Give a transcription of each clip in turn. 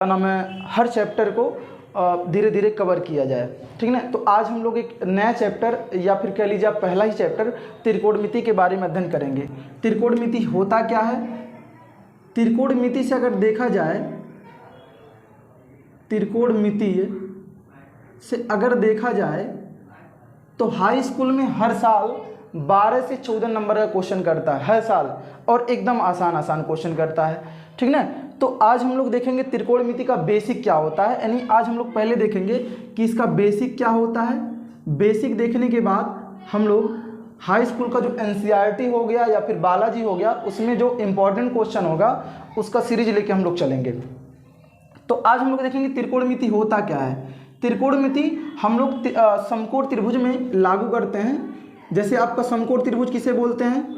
नाम है हर चैप्टर को धीरे धीरे कवर किया जाए, ठीक ना। तो आज हम लोग एक नया चैप्टर या फिर कह लीजिए आप पहला ही चैप्टर त्रिकोणमिति के बारे में अध्ययन करेंगे। त्रिकोणमिति होता क्या है? त्रिकोणमिति से अगर देखा जाए, त्रिकोणमिति से अगर देखा जाए तो हाई स्कूल में हर साल 12 से 14 नंबर का क्वेश्चन करता है हर साल, और एकदम आसान आसान क्वेश्चन करता है, ठीक ना। तो आज हम लोग देखेंगे त्रिकोणमिति का बेसिक क्या होता है, यानी आज हम लोग पहले देखेंगे कि इसका बेसिक क्या होता है। बेसिक देखने के बाद हम लोग हाई स्कूल का जो NCERT हो गया या फिर बालाजी हो गया, उसमें जो इम्पोर्टेंट क्वेश्चन होगा उसका सीरीज लेके हम लोग चलेंगे। तो आज हम लोग देखेंगे त्रिकोणमिति होता क्या है। त्रिकोणमिति हम लोग समकोण त्रिभुज में लागू करते हैं। जैसे आपका समकोण त्रिभुज किसे बोलते हैं?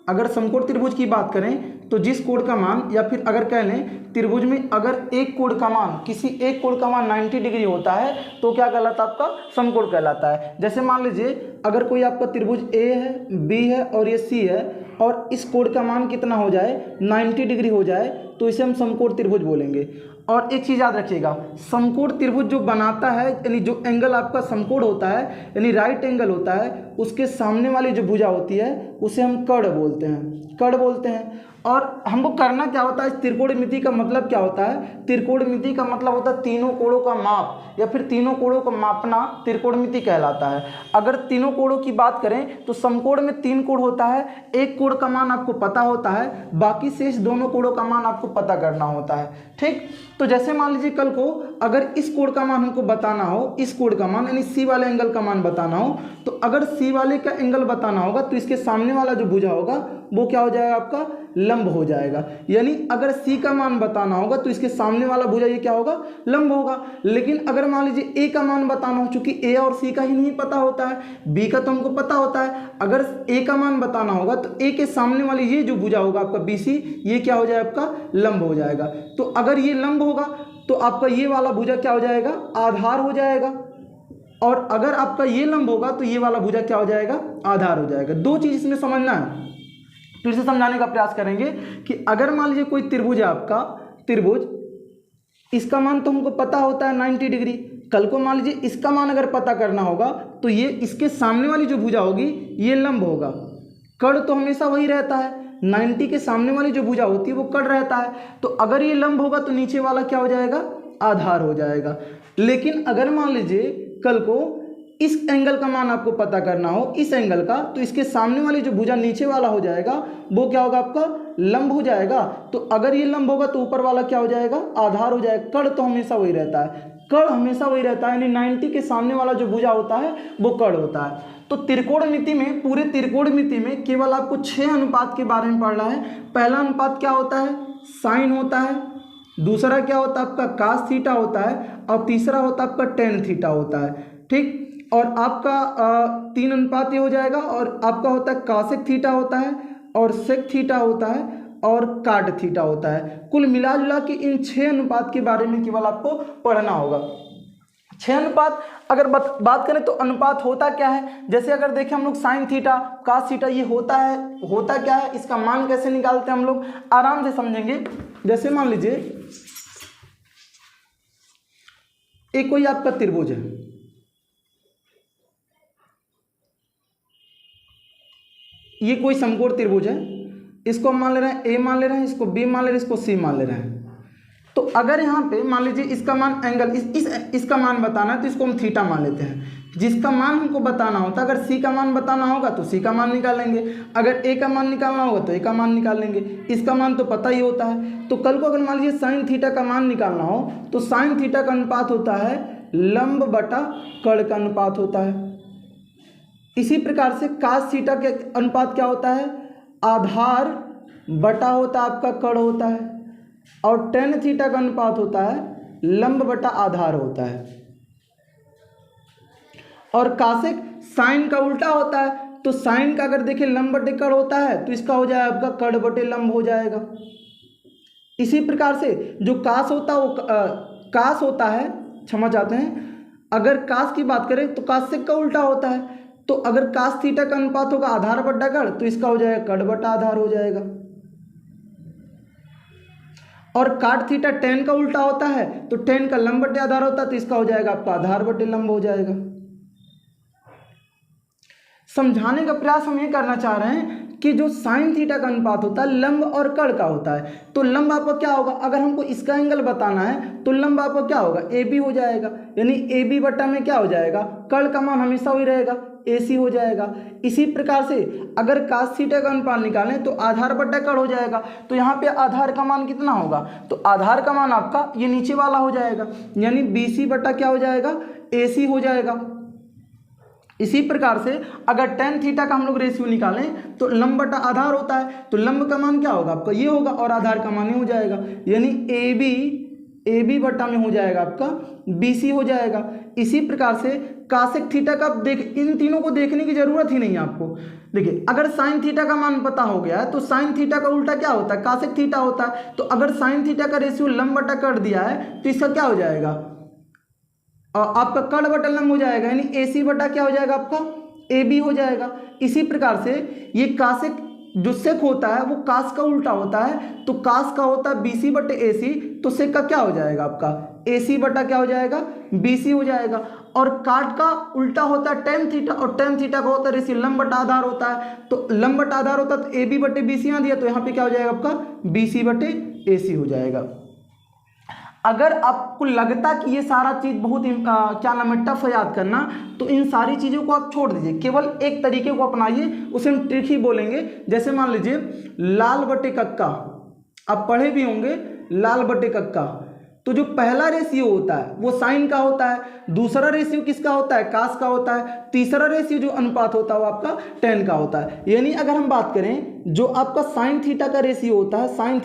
अगर समकोण त्रिभुज की बात करें तो जिस कोण का मान, या फिर अगर कह लें त्रिभुज में अगर एक कोण का मान, किसी एक कोण का मान 90 डिग्री होता है तो क्या कहलाता है? आपका समकोण कहलाता है। जैसे मान लीजिए अगर कोई आपका त्रिभुज A है, B है और ये C है, और इस कोण का मान कितना हो जाए? 90 डिग्री हो जाए, तो इसे हम समकोण त्रिभुज बोलेंगे। और एक चीज़ याद रखिएगा, समकोण त्रिभुज जो बनाता है, यानी जो एंगल आपका समकोण होता है, यानी राइट एंगल होता है, उसके सामने वाली जो भुजा होती है उसे हम कर्ण बोलते हैं, कर्ण बोलते हैं। और हमको करना क्या होता है? इस त्रिकोणमिति का मतलब क्या होता है? त्रिकोणमिति का मतलब होता है तीनों कोणों का माप, या फिर तीनों कोणों को मापना त्रिकोणमिति कहलाता है। अगर तीनों कोणों की बात करें तो समकोण में 3 कोण होता है, एक कोण का मान आपको पता होता है, बाकी शेष दोनों कोणों का मान आपको पता करना होता है, ठीक। तो जैसे मान लीजिए कल को अगर इस कोण का मान हमको बताना हो, इस कोण का मान यानी C वाले एंगल का मान बताना हो, तो अगर C वाले का एंगल बताना होगा तो इसके सामने वाला जो भुजा होगा वो क्या हो जाएगा? आपका लंब हो जाएगा। यानी अगर C का मान बताना होगा तो इसके सामने वाला भुजा ये क्या होगा? लंब होगा। लेकिन अगर मान लीजिए A का मान बताना हो, चूंकि A और C का ही नहीं पता होता है, B का तो हमको पता होता है, अगर A का मान बताना होगा तो A के सामने वाली ये जो भुजा होगा आपका BC, ये क्या हो जाएगा? आपका लंब हो जाएगा। तो अगर ये लंब होगा तो आपका ये वाला भुजा क्या हो जाएगा? आधार हो जाएगा। और अगर आपका ये लंब होगा तो ये वाला भुजा क्या हो जाएगा? आधार हो जाएगा। दो चीज इसमें समझना है, फिर से समझाने का प्रयास करेंगे कि अगर मान लीजिए कोई त्रिभुज है आपका, त्रिभुज, इसका मान तो हमको पता होता है 90 डिग्री। कल को मान लीजिए इसका मान अगर पता करना होगा तो ये इसके सामने वाली जो भुजा होगी ये लंब होगा। कर्ण तो हमेशा वही रहता है, 90 के सामने वाली जो भुजा होती है वो कर्ण रहता है। तो अगर ये लंब होगा तो नीचे वाला क्या हो जाएगा? आधार हो जाएगा। लेकिन अगर मान लीजिए कल को इस एंगल का मान आपको पता करना हो, इस एंगल का, तो इसके सामने वाली जो भुजा नीचे वाला हो जाएगा वो क्या होगा? आपका लंब हो जाएगा। तो अगर ये लंब होगा तो ऊपर वाला क्या हो जाएगा? आधार हो जाएगा। कर्ण तो हमेशा वही रहता है, कर्ण हमेशा वही रहता है, यानी 90 के सामने वाला जो भुजा होता है वो कर्ण होता है। तो त्रिकोणमिति में, पूरे त्रिकोणमिति में केवल आपको 6 अनुपात के बारे में पढ़ना है। पहला अनुपात क्या होता है? साइन होता है। दूसरा क्या होता है? आपका कास थीटा होता है। और तीसरा होता है आपका टेन थीटा होता है, ठीक। और आपका 3 अनुपात ये हो जाएगा। और आपका होता है कासेक थीटा होता है, और सेक थीटा होता है, और काट थीटा होता है। कुल मिला जुला के इन 6 अनुपात के बारे में केवल आपको पढ़ना होगा। 6 अनुपात अगर बात करें तो अनुपात होता क्या है? जैसे अगर देखें हम लोग साइन थीटा, कास थीटा, ये होता है, होता क्या है, इसका मान कैसे निकालते हैं हम लोग आराम से समझेंगे। जैसे मान लीजिए एक कोई आपका त्रिभुज है, ये कोई समकोण त्रिभुज है, इसको हम मान ले रहे हैं A मान ले रहे हैं, इसको B मान ले रहे हैं, इसको C मान ले रहे हैं। तो अगर यहाँ पे मान लीजिए इसका मान एंगल इसका मान बताना है तो इसको हम थीटा मान लेते हैं। जिसका मान हमको बताना होता है, अगर C का मान बताना होगा तो C का मान निकालेंगे, अगर A का मान निकालना होगा तो A का मान निकालेंगे। इसका मान तो पता ही होता है। तो कल को अगर मान लीजिए साइन थीटा का मान निकालना हो तो साइन थीटा का अनुपात होता है लंब बटा कर्ण का अनुपात होता है। इसी प्रकार से कास थीटा के अनुपात क्या होता है? आधार बटा होता है आपका कर्ण होता है। और टेन थीटा का अनुपात होता है लंब बटा आधार होता है। और कासेक साइन का उल्टा होता है, तो साइन का अगर देखें लंब बटे कर्ण होता है तो इसका हो जाएगा आपका कर्ण बटे लंब हो जाएगा। इसी प्रकार से जो कास होता है वो कास होता है, क्षमा चाहते हैं, अगर कास की बात करें तो कासेक का उल्टा होता है। तो अगर कास थीटा का अनुपात होगा आधार बटा कर्ण तो इसका हो जाएगा कर्ण बटा आधार हो जाएगा। और काट थीटा tan का उल्टा होता है, तो tan का लंब बटे आधार होता है, तो इसका हो जाएगा आपका आधार बटे लंब हो जाएगा। समझाने का प्रयास हम ये करना चाह रहे हैं कि जो साइन थीटा का अनुपात होता है लंब और कड़ का होता है, तो लंब आपका क्या होगा, अगर हमको इसका एंगल बताना है तो लंब आपका क्या होगा, ए बी हो जाएगा, यानी ए बी बटा में क्या हो जाएगा, कड़ का मान हमेशा वही रहेगा, ए सी हो जाएगा। इसी प्रकार से अगर कास थीटा का अनुपात निकालें तो आधार बटा कड़ हो जाएगा, तो यहाँ पे आधार का मान कितना होगा, तो आधार का मान आपका ये नीचे वाला हो जाएगा, यानी बी सी बटा क्या हो जाएगा, ए सी हो जाएगा। इसी प्रकार से अगर tan थीटा का हम लोग रेशियो निकालें तो लंब बटा आधार होता है, तो लंब का मान क्या होगा आपका ये होगा और आधार का मान ये हो जाएगा, यानी ए बी बटा में हो जाएगा आपका बी सी हो जाएगा। इसी प्रकार से कासेक थीटा का इन तीनों को देखने की जरूरत ही नहीं है आपको। देखिए अगर साइन थीटा का मान पता हो गया है तो साइन थीटा का उल्टा क्या होता है, कासेक थीटा होता है, तो अगर साइन थीटा का रेशियो लंब बटा कर दिया है तो इसका क्या हो जाएगा, आपका कड़ बटा लंब हो जाएगा, यानी ए सी बटा क्या हो जाएगा आपका ए बी हो जाएगा। इसी प्रकार से ये कासेक जो सेक होता है वो कास का उल्टा होता है, तो कास का होता है बी सी बटे ए सी, तो सेक का क्या हो जाएगा आपका ए सी बटा क्या हो जाएगा बी सी हो जाएगा। और काट का उल्टा होता है tan थीटा, और tan थीटा का होता है रेशियो लंब बटा आधार होता है, तो लंब बटा आधार होता है तो ए बी बटे बी सी यहाँ दिया, तो यहाँ पे क्या हो जाएगा आपका बी सी बटे ए सी हो जाएगा। अगर आपको लगता कि ये सारा चीज़ बहुत क्या नाम है टफ है याद करना, तो इन सारी चीज़ों को आप छोड़ दीजिए, केवल एक तरीके को अपनाइए, उसे हम ट्रिक ही बोलेंगे। जैसे मान लीजिए लाल बटे कक्का, आप पढ़े भी होंगे लाल बटे कक्का, तो जो पहला रेशियो होता है वो साइन का होता है, दूसरा रेशियो किसका होता है कास का होता है, तीसरा रेशियो जो अनुपात होता है वो आपका tan का होता है। यानी अगर हम बात करें जो आपका साइन थीटा का रेशियो होता है, साइन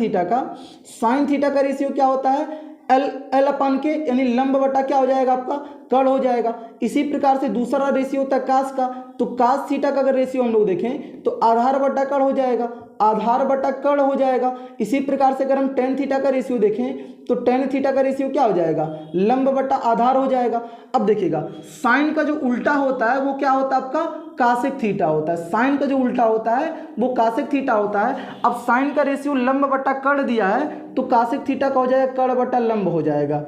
थीटा का रेशियो क्या होता है एल अपान के, यानी लंब बटा क्या हो जाएगा आपका कड़ हो जाएगा। इसी प्रकार से दूसरा रेशियो होता है कास का, तो कास थीटा का अगर रेशियो हम लोग देखें तो आधार बटा कड़ हो जाएगा, आधार बटा कड़ हो जाएगा। इसी प्रकार से अगर हम tan थीटा का रेशियो देखें तो tan थीटा का रेशियो क्या हो जाएगा लंब बटा आधार हो जाएगा। अब देखिएगा साइन का जो उल्टा होता है वो क्या होता है आपका कासेक थीटा होता है, साइन का जो उल्टा होता है वो कासेक थीटा होता है। अब साइन का रेशियो लंब बटा कड़ दिया है तो कासेक थीटा का हो जाएगा कड़ बटा लंब हो जाएगा।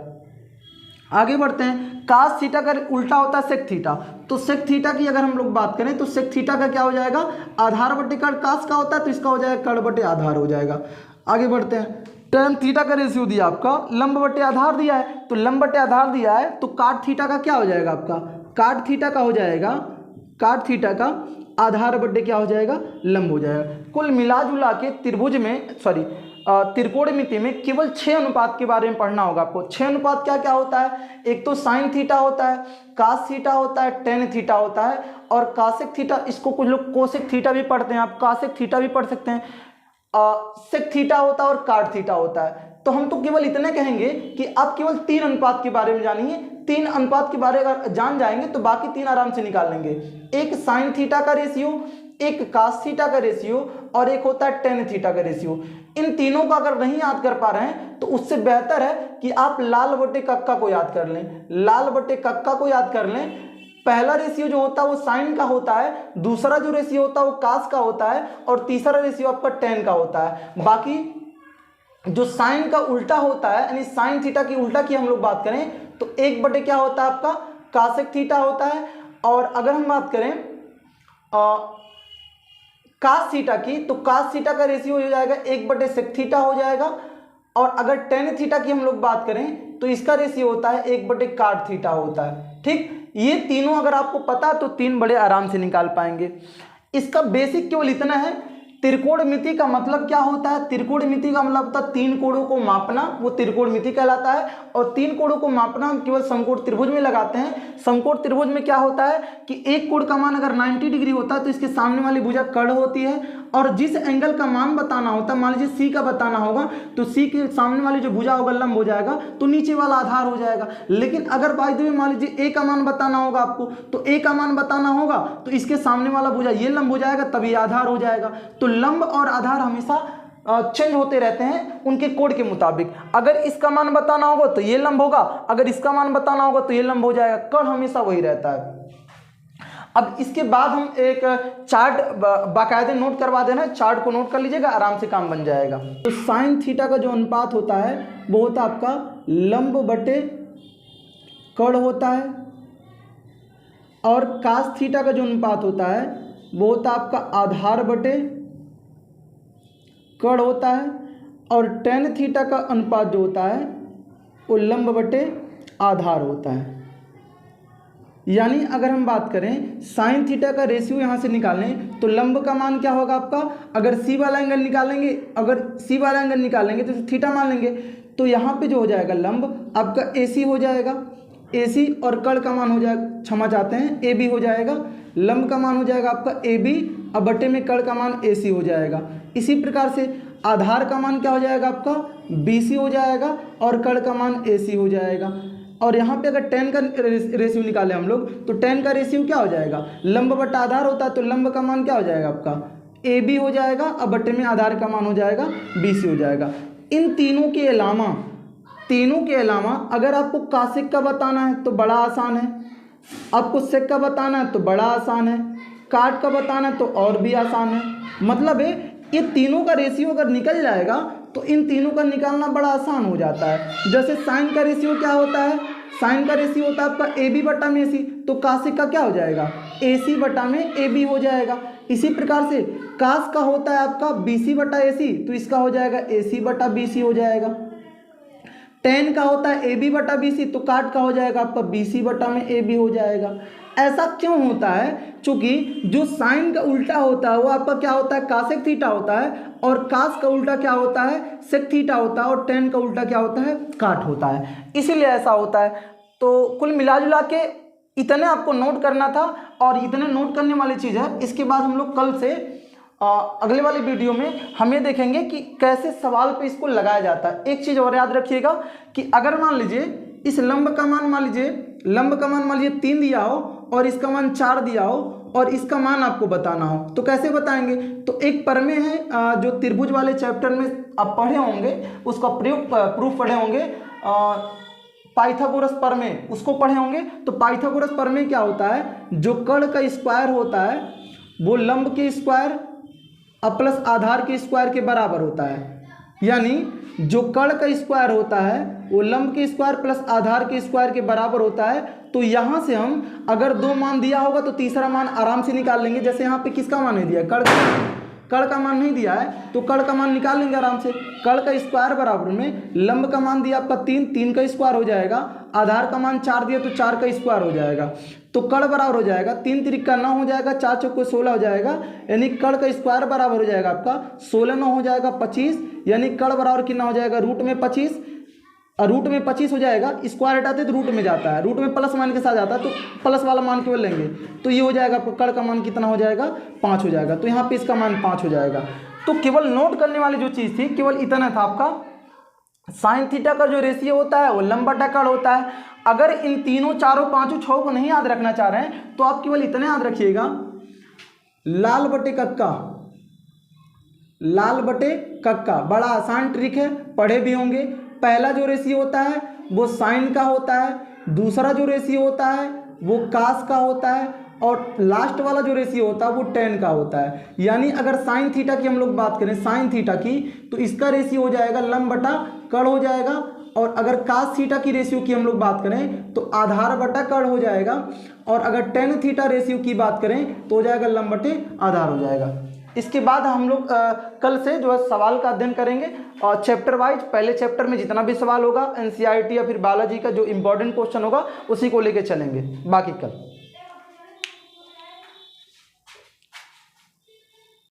आगे बढ़ते हैं, कास थीटा का उल्टा होता है सेक थीटा, तो सेक थीटा की अगर हम लोग बात करें तो सेक थीटा का क्या हो जाएगा आधार बटे कड़ कास का होता है, तो इसका हो जाएगा कड़ बटे आधार हो जाएगा। आगे बढ़ते हैं, tan थीटा का रेशियो दिया आपका लंब बटे आधार दिया है, तो लंब बटे आधार दिया है तो काट थीटा का क्या हो जाएगा आपका काट थीटा का हो जाएगा काट थीटा का आधार बटे क्या हो जाएगा लंब हो जाएगा। कुल मिला जुला के त्रिभुज में त्रिकोणमिति में केवल 6 अनुपात के बारे में पढ़ना होगा आपको। 6 अनुपात क्या क्या होता है, एक तो साइन थीटा होता है, कास थीटा होता है, tan थीटा होता है, और कासेक थीटा, इसको कुछ लोग कोसेक थीटा भी पढ़ते हैं, आप कासेक थीटा भी पढ़ सकते हैं, सेक थीटा होता है और काट थीटा होता है। तो हम तो केवल इतने कहेंगे कि आप केवल 3 अनुपात के बारे में जानिए, 3 अनुपात के बारे में अगर जान जाएंगे तो बाकी 3 आराम से निकाल लेंगे। एक साइन थीटा का रेशियो, एक कास थीटा का रेशियो और एक होता है tan थीटा का रेशियो। इन तीनों को अगर नहीं याद कर पा रहे हैं तो उससे बेहतर है कि आप लाल बटे कक्का को याद कर लें, लाल बटे कक्का को याद कर लें। पहला रेशियो जो होता है वो साइन का होता है, दूसरा जो रेशियो होता है वो कास का होता है, और तीसरा रेशियो आपका tan का होता है। बाकी जो साइन का उल्टा होता है, यानी साइन थीटा की उल्टा की हम लोग बात करें तो 1 बटे क्या होता है आपका कासेक थीटा होता है। और अगर हम बात करें कास थीटा की, तो कास थीटा का रेशियो हो जाएगा 1 बटे सेक थीटा हो जाएगा। और अगर tan थीटा की हम लोग बात करें तो इसका रेशियो होता है 1 बटे काट थीटा होता है। ठीक, ये तीनों अगर आपको पता तो 3 बड़े आराम से निकाल पाएंगे। इसका बेसिक केवल इतना है, त्रिकोणमिति का मतलब क्या होता है, त्रिकोणमिति का मतलब होता है 3 कोणों को मापना, वो त्रिकोणमिति कहलाता है। और 3 कोणों को मापना हम केवल समकोण त्रिभुज में लगाते हैं। समकोण त्रिभुज में क्या होता है कि एक कोण का मान अगर 90 डिग्री होता है तो इसके सामने वाली भुजा कड़ होती है, और जिस एंगल का मान बताना होता है, मान लीजिए सी का बताना होगा तो सी के सामने वाली जो भुजा होगा लंब हो जाएगा, तो नीचे वाला आधार हो जाएगा। लेकिन अगर बाय द वे मान लीजिए ए का मान बताना होगा आपको, तो ए का मान बताना होगा तो इसके सामने वाला भुजा ये लंब हो जाएगा, तभी आधार हो जाएगा। तो लंब और आधार हमेशा चेंज होते रहते हैं उनके कोड के मुताबिक। अगर इसका मान बताना होगा तो ये लंब होगा, अगर इसका मान बताना होगा तो ये लंब हो जाएगा, कड़ हमेशा वही रहता है। अब इसके बाद हम एक चार्ट बाकायदे नोट करवा देना, चार्ट को नोट कर लीजिएगा, आराम से काम बन जाएगा। तो साइन थीटा का जो अनुपात होता है वो होता है आपका लंब बटे कर्ण होता है, और कास थीटा का जो अनुपात होता है वो होता है आपका आधार बटे कर्ण होता है, और टेन थीटा का अनुपात जो होता है वो लंब बटे आधार होता है। यानी अगर हम बात करें साइन थीटा का रेशियो यहाँ से निकालें तो लंब का मान क्या होगा आपका, अगर सी वाला एंगल निकालेंगे, अगर सी वाला एंगल निकालेंगे तो थीटा मान लेंगे, तो यहाँ पे जो हो जाएगा लंब आपका AC हो जाएगा, AC, और कर्ण का मान हो जाएगा, क्षमा चाहते हैं, AB हो जाएगा। लंब का मान हो जाएगा आपका AB, और बटे में कर्ण का मान AC हो जाएगा। इसी प्रकार से आधार का मान क्या हो जाएगा आपका BC हो जाएगा, और कर्ण का मान AC हो जाएगा। और यहाँ पे अगर टेन का रेशियो निकालें हम लोग तो टेन का रेशियो क्या हो जाएगा, लंब बटा आधार होता है, तो लंब का मान क्या हो जाएगा आपका AB हो जाएगा, और बटे में आधार का मान हो जाएगा BC हो जाएगा। इन तीनों के अलावा अगर आपको कासिक का बताना है तो बड़ा आसान है, आपको सेक का बताना है तो बड़ा आसान है, काट का बताना है तो और भी आसान है। मतलब है ये तीनों का रेशियो अगर निकल जाएगा तो इन तीनों का निकालना बड़ा आसान हो जाता है। जैसे साइन का रेशियो क्या होता है, साइन का रेशियो होता है आपका AB बटा में AC, तो कासिक का क्या हो जाएगा AC बटा में AB हो जाएगा। इसी प्रकार से कास का होता है आपका BC बटा AC, तो इसका हो जाएगा AC बटा BC हो जाएगा। टेन का होता है AB बटा BC, तो काट का हो जाएगा आपका BC बटा में AB हो जाएगा। ऐसा क्यों होता है, चूंकि जो साइन का उल्टा होता है वो आपका क्या होता है कासेक थीटा होता है, और कास का उल्टा क्या होता है सेक थीटा होता है, और टेन का उल्टा क्या होता है काट होता है, इसीलिए ऐसा होता है। तो कुल मिला जुला के इतने आपको नोट करना था, और इतने नोट करने वाली चीज़ है। इसके बाद हम लोग कल से अगले वाले वीडियो में हम ये देखेंगे कि कैसे सवाल पे इसको लगाया जाता है। एक चीज़ और याद रखिएगा कि अगर मान लीजिए इस लंब का मान मान लीजिए 3 दिया हो, और इसका मान 4 दिया हो, और इसका मान आपको बताना हो, तो कैसे बताएंगे। तो एक प्रमेय है जो त्रिभुज वाले चैप्टर में आप पढ़े होंगे, उसका प्रूफ पढ़े होंगे, पाइथागोरस प्रमेय उसको पढ़े होंगे। तो पाइथागोरस प्रमेय क्या होता है, जो कर्ण का स्क्वायर होता है वो लंब के स्क्वायर प्लस आधार के स्क्वायर के बराबर होता है। यानी जो कर्ण का स्क्वायर होता है वो लंब के स्क्वायर प्लस आधार के स्क्वायर के बराबर होता है। तो यहाँ से हम अगर 2 मान दिया होगा तो तीसरा मान आराम से निकाल लेंगे। जैसे यहाँ पे किसका मान नहीं दिया, कर्ण का मान नहीं दिया है, तो कर्ण का मान निकाल लेंगे आराम से। कर्ण का स्क्वायर बराबर में लंब का मान दिया आपका 3 का स्क्वायर हो जाएगा, आधार का मान 4 दिया तो 4 का स्क्वायर हो जाएगा, तो कर्ण बराबर हो जाएगा 3 त्रिक का 9 हो जाएगा, 4 चौके 16 हो जाएगा, यानी कर्ण का स्क्वायर बराबर हो जाएगा आपका 16 9 हो जाएगा 25, यानी कर्ण बराबर कितना हो जाएगा रूट में 25, और रूट में 25 हो जाएगा, स्क्वायर हटाते तो रूट में जाता है, रूट में प्लस मान के साथ जाता है, तो प्लस वाला मान केवल लेंगे, तो ये हो जाएगा आपको कर्ण का मान कितना हो जाएगा 5 हो जाएगा, तो यहाँ पे इसका मान 5 हो जाएगा। तो केवल नोट करने वाली जो चीज़ थी केवल इतना था आपका, साइन थीटा का जो रेशियो होता है वो लंब बटा कर्ण होता है। अगर इन तीनों चारों पांचों छह को नहीं याद रखना चाह रहे हैं तो आप केवल इतना याद रखिएगा, लाल बटे कक्का बड़ा आसान ट्रिक है, पढ़े भी होंगे। पहला जो रेशियो होता है वो साइन का होता है, दूसरा जो रेशियो होता है वो कास का होता है, और लास्ट वाला जो रेशियो होता है वो टेन का होता है। यानी अगर साइन थीटा की हम लोग बात करें, साइन थीटा की, तो इसका रेशियो हो जाएगा लंब बटा कर्ण हो जाएगा, और अगर कास थीटा की रेशियो की हम लोग बात करें तो आधार बटा कर्ण हो जाएगा, और अगर टेन थीटा रेशियो की बात करें तो हो जाएगा लंब बटे आधार हो जाएगा। इसके बाद हम लोग कल से जो है सवाल का अध्ययन करेंगे, और चैप्टर वाइज पहले चैप्टर में जितना भी सवाल होगा NCERT या फिर बायोलॉजी का जो इंपॉर्टेंट क्वेश्चन होगा उसी को लेके चलेंगे, बाकी कल।